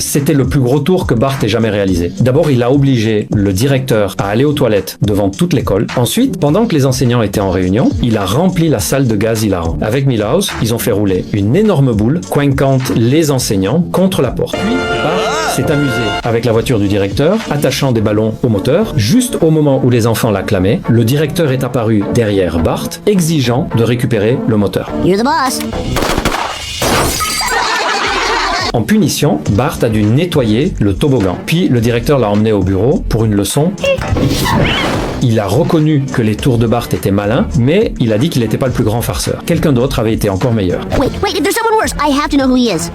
c'était le plus gros tour que Bart ait jamais réalisé. D'abord, il a obligé le directeur à aller aux toilettes devant toute l'école. Ensuite, pendant que les enseignants étaient en réunion, il a rempli la salle de gaz hilarant. Avec Milhouse, ils ont fait rouler une énorme boule coinquant les enseignants contre la porte. Puis, Bart s'est amusé avec la voiture du directeur, attachant des ballons au moteur. Juste au moment où les enfants l'acclamaient, le directeur est apparu derrière Bart, exigeant de récupérer le moteur. You're the boss. En punition, Bart a dû nettoyer le toboggan. Puis le directeur l'a emmené au bureau pour une leçon. Il a reconnu que les tours de Bart étaient malins, mais il a dit qu'il n'était pas le plus grand farceur. Quelqu'un d'autre avait été encore meilleur. Wait, if there's someone worse, I have to know who he is.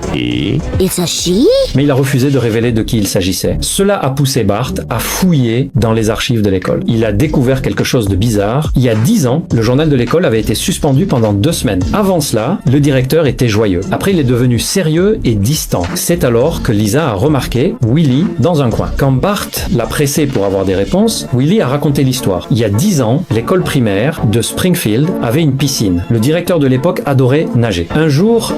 It's a she? Mais il a refusé de révéler de qui il s'agissait. Cela a poussé Bart à fouiller dans les archives de l'école. Il a découvert quelque chose de bizarre. Il y a 10 ans, le journal de l'école avait été suspendu pendant 2 semaines. Avant cela, le directeur était joyeux. Après, il est devenu sérieux et distant. C'est alors que Lisa a remarqué Willy dans un coin. Quand Bart l'a pressé pour avoir des réponses, Willy a raconté l'histoire. Il y a 10 ans, l'école primaire de Springfield avait une piscine. Le directeur de l'époque adorait nager. Un jour,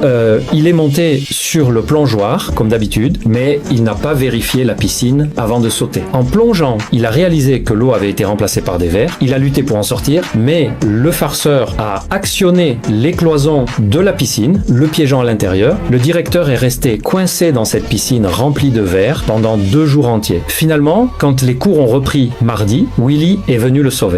il est monté sur le plongeoir, comme d'habitude, mais il n'a pas vérifié la piscine avant de sauter. En plongeant, il a réalisé que l'eau avait été remplacée par des vers. Il a lutté pour en sortir, mais le farceur a actionné les cloisons de la piscine, le piégeant à l'intérieur. Le directeur est resté coincé dans cette piscine remplie de vers pendant 2 jours entiers. Finalement, quand les cours ont repris mardi, Willy est venu le sauver.